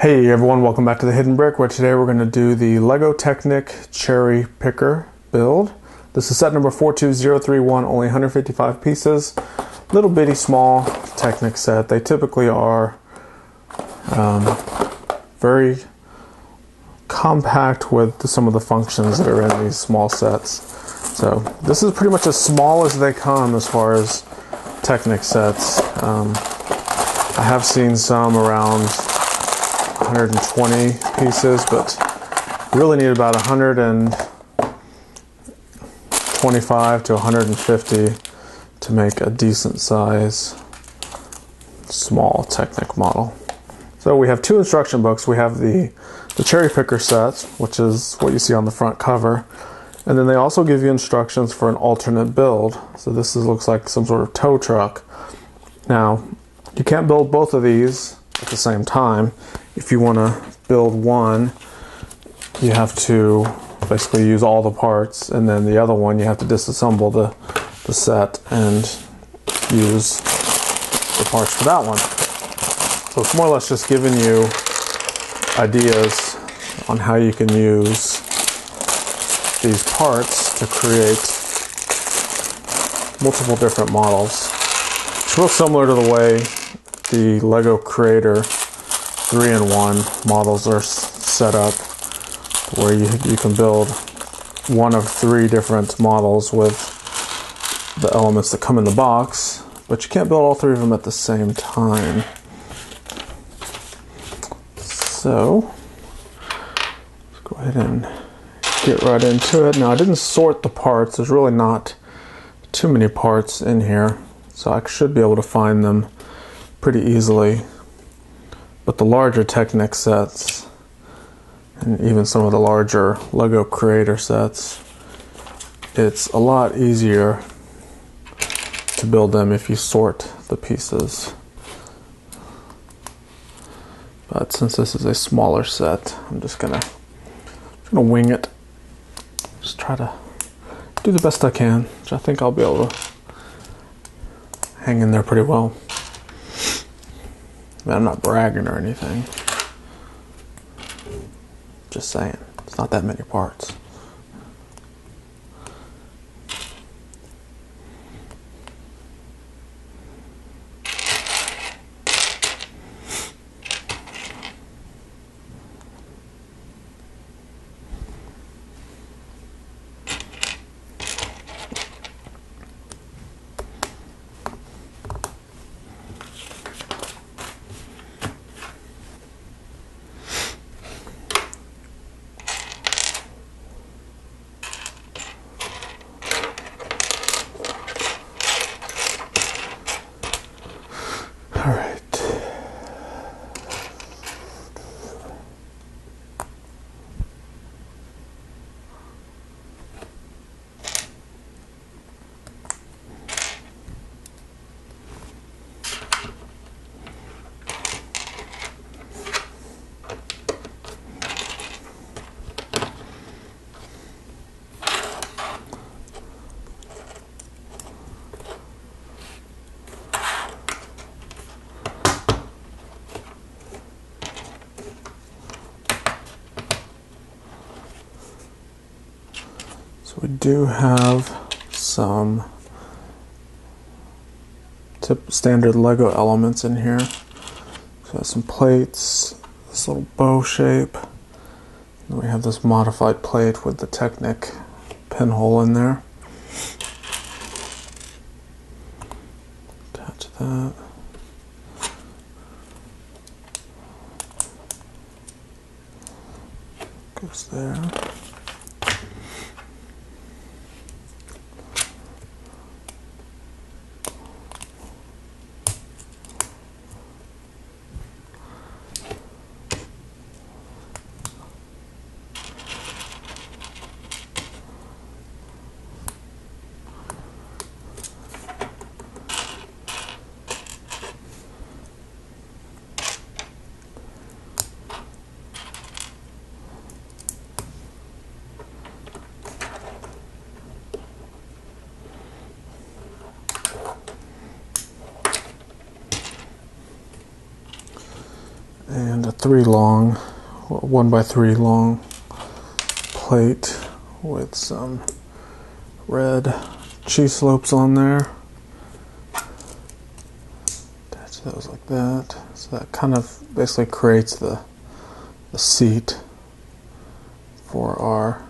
Hey everyone, welcome back to the Hidden Brick, where today we're going to do the Lego Technic Cherry Picker build. This is set number 42031, only 155 pieces. Little bitty small Technic set. They typically are very compact with some of the functions that are in these small sets. So this is pretty much as small as they come as far as Technic sets. I have seen some around 120 pieces, but really need about 125 to 150 to make a decent size small Technic model. So we have two instruction books. We have the cherry picker set, which is what you see on the front cover, and then they also give you instructions for an alternate build. So this looks like some sort of tow truck. Now you can't build both of these at the same time. If you want to build one, you have to basically use all the parts, and then the other one you have to disassemble the set and use the parts for that one. So it's more or less just giving you ideas on how you can use these parts to create multiple different models. It's real similar to the way the Lego Creator 3-in-1 models are set up, where you can build one of three different models with the elements that come in the box, but you can't build all three of them at the same time. So let's go ahead and get right into it. Now I didn't sort the parts. There's really not too many parts in here, so I should be able to find them pretty easily. But the larger Technic sets, and even some of the larger Lego Creator sets, it's a lot easier to build them if you sort the pieces. But since this is a smaller set, I'm just gonna wing it. Just try to do the best I can, which I think I'll be able to hang in there pretty well. I'm not bragging or anything. Just saying, it's not that many parts. All right. So we do have some standard Lego elements in here. So we have some plates, this little bow shape. And we have this modified plate with the Technic pinhole in there. Attach that. Goes there. and a 1x3 long plate with some red cheese slopes on there. Attach those like that. So that kind of basically creates the seat for our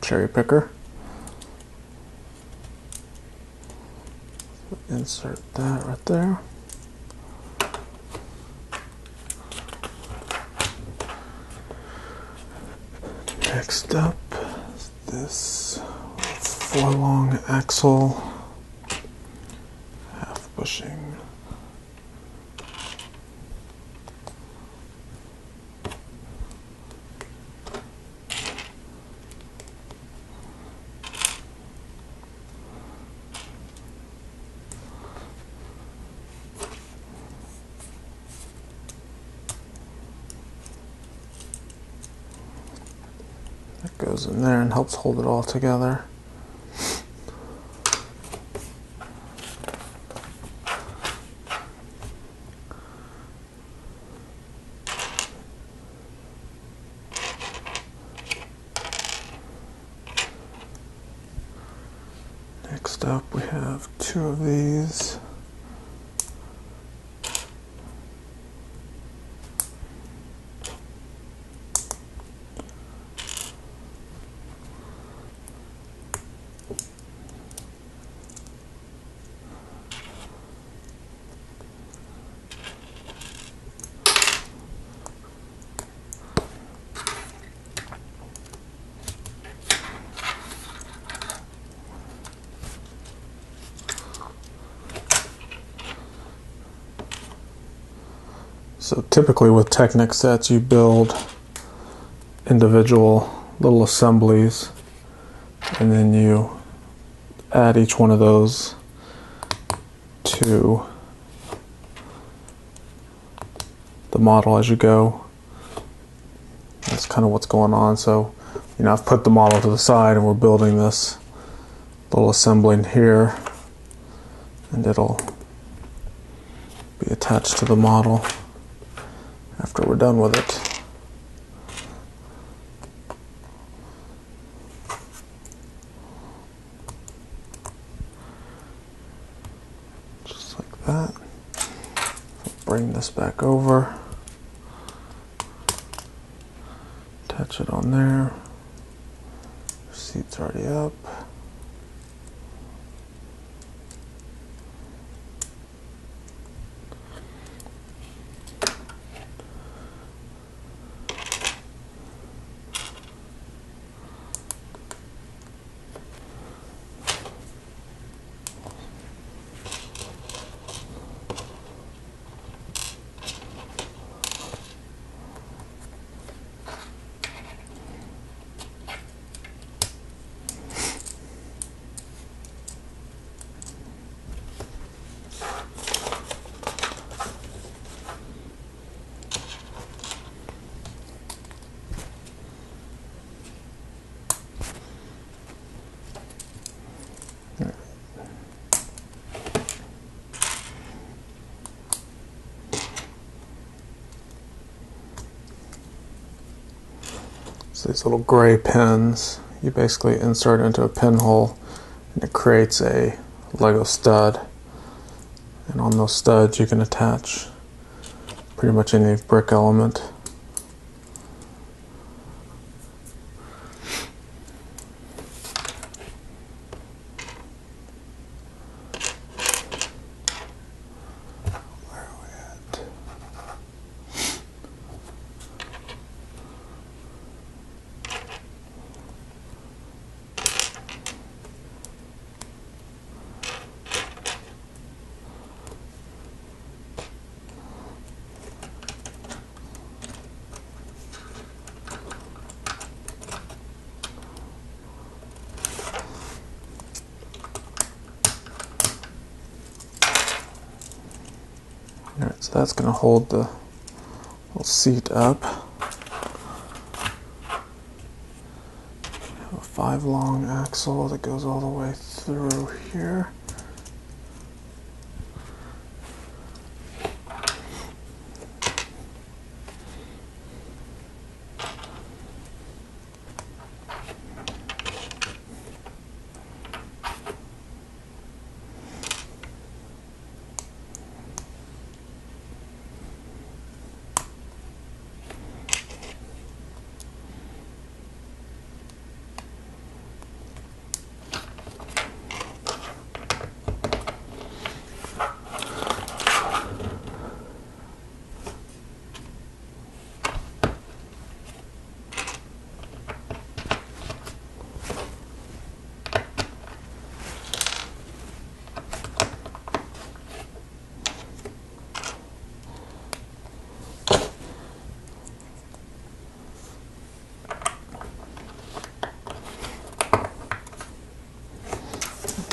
cherry picker. Insert that right there. Next up is this 4-long axle, half bushing. That goes in there and helps hold it all together. Next up, we have 2 of these. So typically with Technic sets, you build individual little assemblies and then you add each one of those to the model as you go. That's kind of what's going on. So, you know, I've put the model to the side and we're building this little assembly in here, and it'll be attached to the model after we're done with it. Just like that. Bring this back over. Attach it on there. Seat's already up. So these little gray pins, you basically insert into a pinhole and it creates a Lego stud. And on those studs you can attach pretty much any brick element. Alright, so that's going to hold the little seat up. We have a 5-long axle that goes all the way through here.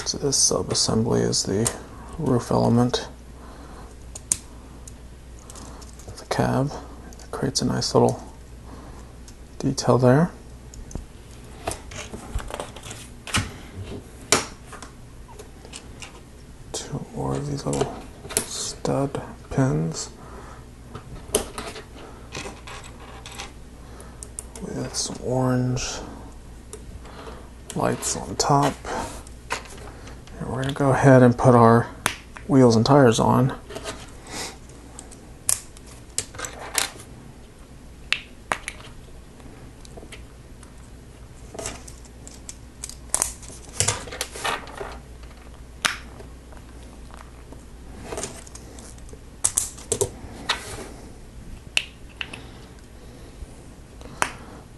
So this sub-assembly is the roof element, the cab. It creates a nice little detail there. Two more of these little stud pins with some orange lights on top. And we're going to go ahead and put our wheels and tires on.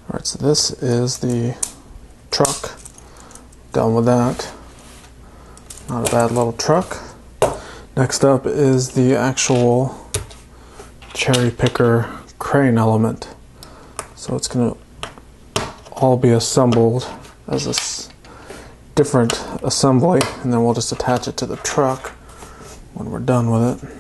Alright, so this is the truck. Done with that. Not a bad little truck. Next up is the actual cherry picker crane element. So it's going to all be assembled as a different assembly, and then we'll just attach it to the truck when we're done with it.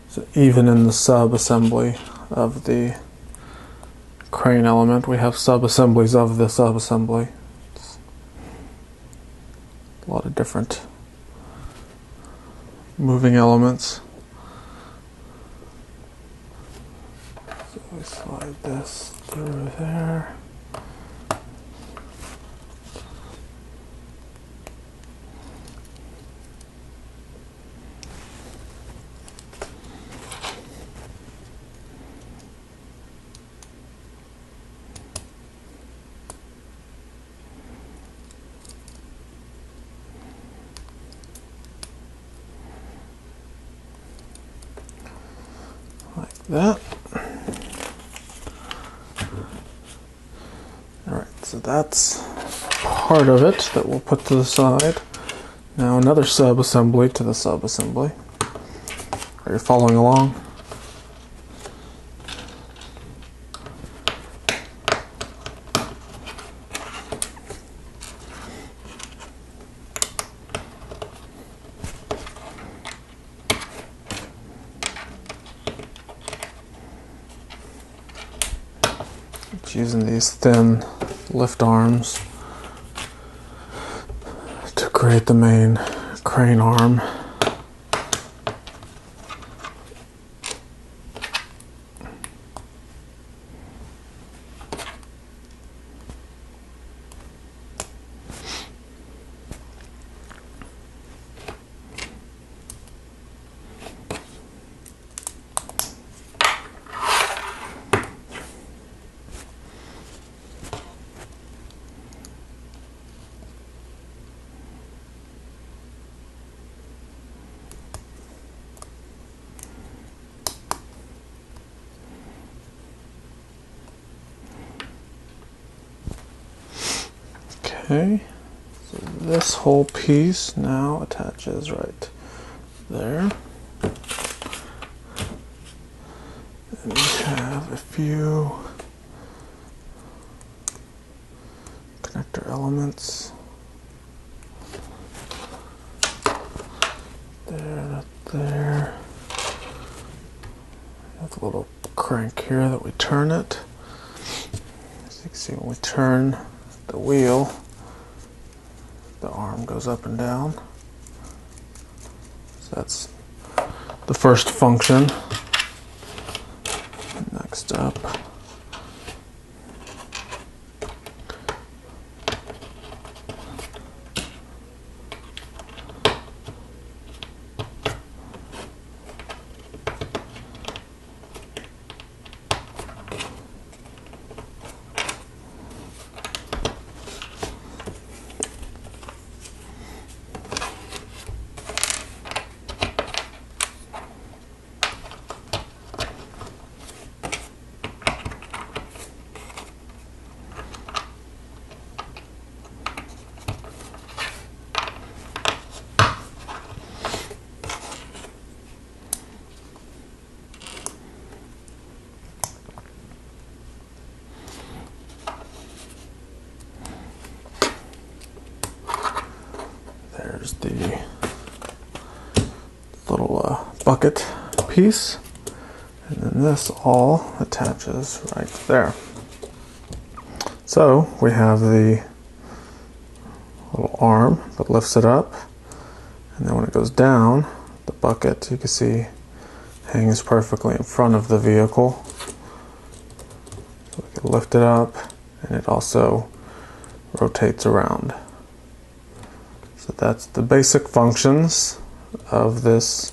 So even in the sub-assembly of the crane element, we have sub-assemblies of the sub-assembly. A lot of different moving elements. So we slide this through there. Like that. Alright, so that's part of it that we'll put to the side. Now another sub-assembly to the sub-assembly. Are you following along? Using these thin lift arms to create the main crane arm. Okay, so this whole piece now attaches right there. And we have a few connector elements. There, there. With a little crank here that we turn it. As you can see, when we turn the wheel, the arm goes up and down. So that's the first function. Next up, there's the little bucket piece, and then this all attaches right there. So we have the little arm that lifts it up, and then when it goes down, the bucket, you can see, hangs perfectly in front of the vehicle. So we can lift it up, and it also rotates around. So that's the basic functions of this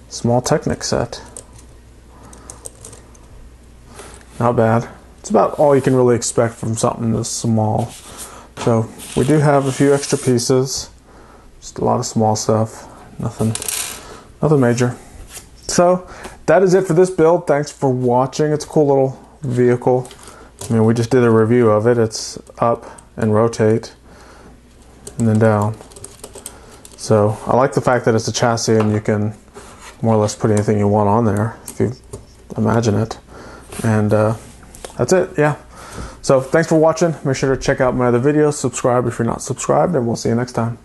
small Technic set. Not bad. It's about all you can really expect from something this small. So we do have a few extra pieces, just a lot of small stuff, nothing major. So that is it for this build. Thanks for watching. It's a cool little vehicle. I mean, we just did a review of it. It's up and rotate and then down. So I like the fact that it's a chassis and you can more or less put anything you want on there if you imagine it. And that's it, yeah. So thanks for watching. Make sure to check out my other videos, subscribe if you're not subscribed, and we'll see you next time.